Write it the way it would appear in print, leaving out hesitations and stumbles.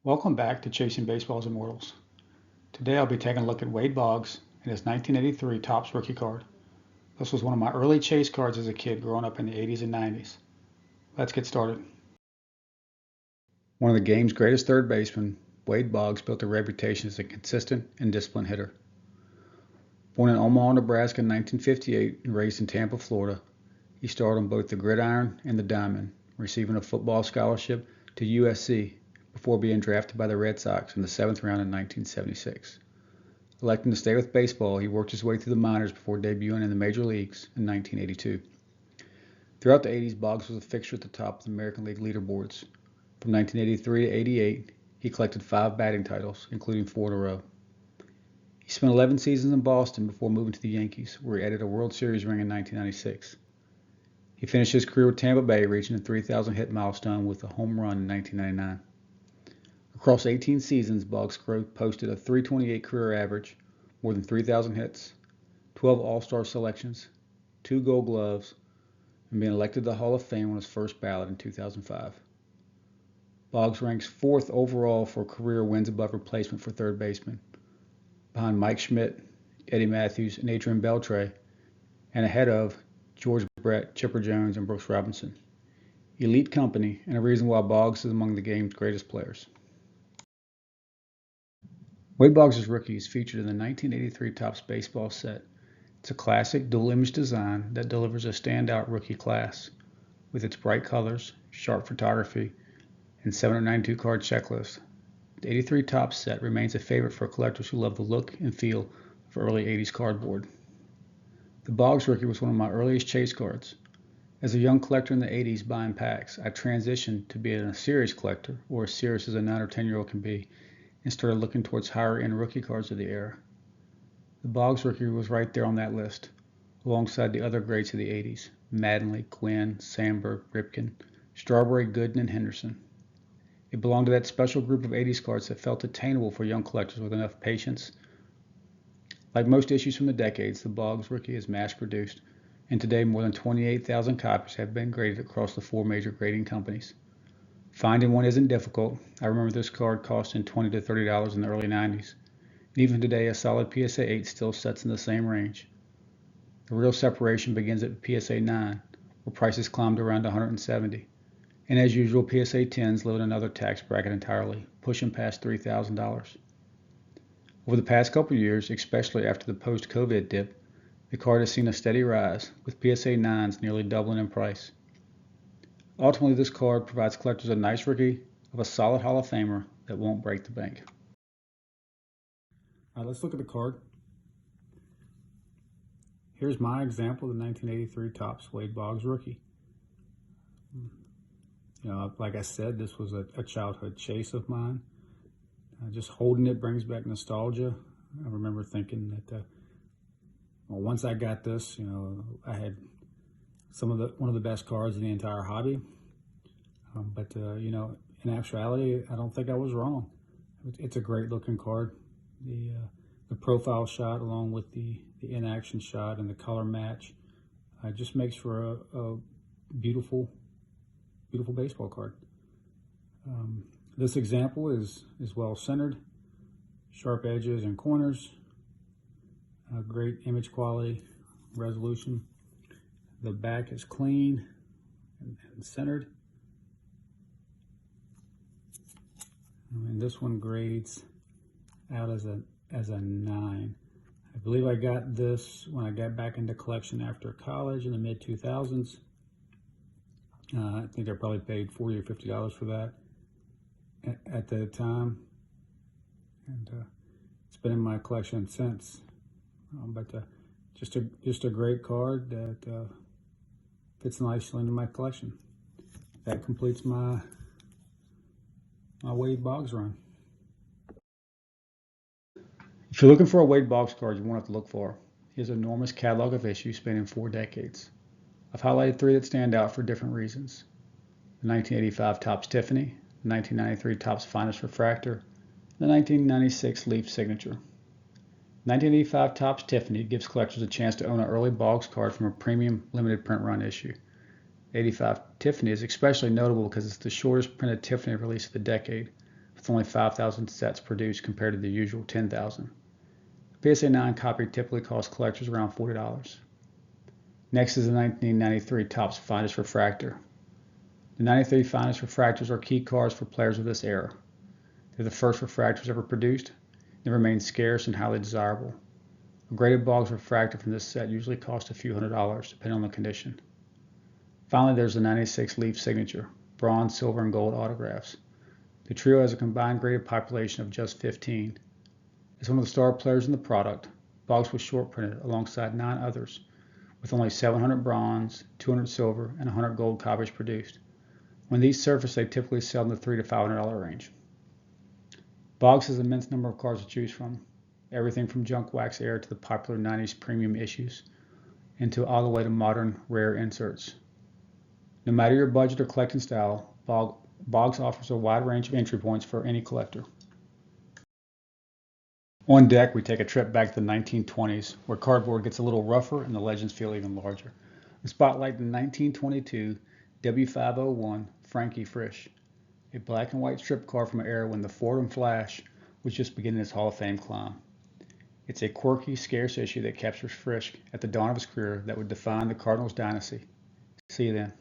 Welcome back to Chasing Baseball's Immortals. Today I'll be taking a look at Wade Boggs and his 1983 Topps rookie card. This was one of my early chase cards as a kid growing up in the 80s and 90s. Let's get started. One of the game's greatest third basemen, Wade Boggs built a reputation as a consistent and disciplined hitter. Born in Omaha, Nebraska in 1958 and raised in Tampa, Florida, he starred on both the gridiron and the diamond, receiving a football scholarship to USC before being drafted by the Red Sox in the 7th round in 1976. Electing to stay with baseball, he worked his way through the minors before debuting in the major leagues in 1982. Throughout the 80s, Boggs was a fixture at the top of the American League leaderboards. From 1983 to 88, he collected 5 batting titles, including 4 in a row. He spent 11 seasons in Boston before moving to the Yankees, where he added a World Series ring in 1996. He finished his career with Tampa Bay, reaching the 3,000 hit milestone with a home run in 1999. Across 18 seasons, Boggs posted a .328 career average, more than 3,000 hits, 12 All-Star selections, 2 Gold Gloves, and being elected to the Hall of Fame on his first ballot in 2005. Boggs ranks 4th overall for career wins above replacement for third baseman, behind Mike Schmidt, Eddie Matthews, and Adrian Beltre, and ahead of George Brett, Chipper Jones, and Brooks Robinson. Elite company, and a reason why Boggs is among the game's greatest players. Wade Boggs' rookie is featured in the 1983 Topps baseball set. It's a classic dual-image design that delivers a standout rookie class. With its bright colors, sharp photography, and 792 card checklist, the 83 Topps set remains a favorite for collectors who love the look and feel of early 80s cardboard. The Boggs rookie was one of my earliest chase cards. As a young collector in the 80s buying packs, I transitioned to being a serious collector, or as serious as a 9 or 10-year-old can be, and started looking towards higher-end rookie cards of the era. The Boggs rookie was right there on that list, alongside the other greats of the 80s, Mattingly, Quinn, Sandberg, Ripken, Strawberry, Gooden, and Henderson. It belonged to that special group of 80s cards that felt attainable for young collectors with enough patience. Like most issues from the decades, the Boggs rookie is mass-produced, and today more than 28,000 copies have been graded across the 4 major grading companies. Finding one isn't difficult. I remember this card costing $20 to $30 in the early 90s. And even today, a solid PSA 8 still sets in the same range. The real separation begins at PSA 9, where prices climbed around $170. And as usual, PSA 10s live in another tax bracket entirely, pushing past $3,000. Over the past couple of years, especially after the post-COVID dip, the card has seen a steady rise, with PSA 9s nearly doubling in price. Ultimately, this card provides collectors a nice rookie of a solid Hall of Famer that won't break the bank. All right, let's look at the card. Here's my example of the 1983 Topps Wade Boggs rookie. Like I said, this was a childhood chase of mine. Just holding it brings back nostalgia. I remember thinking that once I got this, I had one of the best cards in the entire hobby. But in actuality, I don't think I was wrong. It's a great looking card. The profile shot, along with the in-action shot and the color match, just makes for a beautiful, beautiful baseball card. This example is well centered, sharp edges and corners, great image quality, resolution. The back is clean and centered. And this one grades out as a 9. I believe I got this when I got back into collection after college in the mid 2000s. I think I probably paid $40 or $50 for that at the time, and it's been in my collection since. Just a great card that fits nicely into my collection. That completes my Wade Boggs run. If you're looking for a Wade Boggs card you won't have to look far, he has an enormous catalog of issues spanning 4 decades. I've highlighted 3 that stand out for different reasons. The 1985 Topps Tiffany, the 1993 Topps Finest Refractor, and the 1996 Leaf Signature. 1985 Topps Tiffany gives collectors a chance to own an early Boggs card from a premium limited print run issue. 85 Tiffany is especially notable because it's the shortest printed Tiffany release of the decade, with only 5,000 sets produced compared to the usual 10,000. A PSA 9 copy typically costs collectors around $40. Next is the 1993 Topps Finest Refractor. The 93 Finest Refractors are key cards for players of this era. They're the first refractors ever produced. They remain scarce and highly desirable. A graded Boggs refractor from this set usually costs a few $100s, depending on the condition. Finally, there's the 96 Leaf Signature, bronze, silver, and gold autographs. The trio has a combined graded population of just 15. As one of the star players in the product, Boggs was short printed alongside 9 others, with only 700 bronze, 200 silver, and 100 gold copies produced. When these surface, they typically sell in the $300 to $500 range. Boggs has an immense number of cards to choose from, everything from junk wax era to the popular 90s premium issues, and all the way to modern rare inserts. No matter your budget or collecting style, Boggs offers a wide range of entry points for any collector. On deck, we take a trip back to the 1920s, where cardboard gets a little rougher and the legends feel even larger. We spotlight the 1922 W501 Frankie Frisch, a black and white strip card from an era when the Fordham Flash was just beginning its Hall of Fame climb. It's a quirky, scarce issue that captures Frisch at the dawn of his career that would define the Cardinals dynasty. See you then.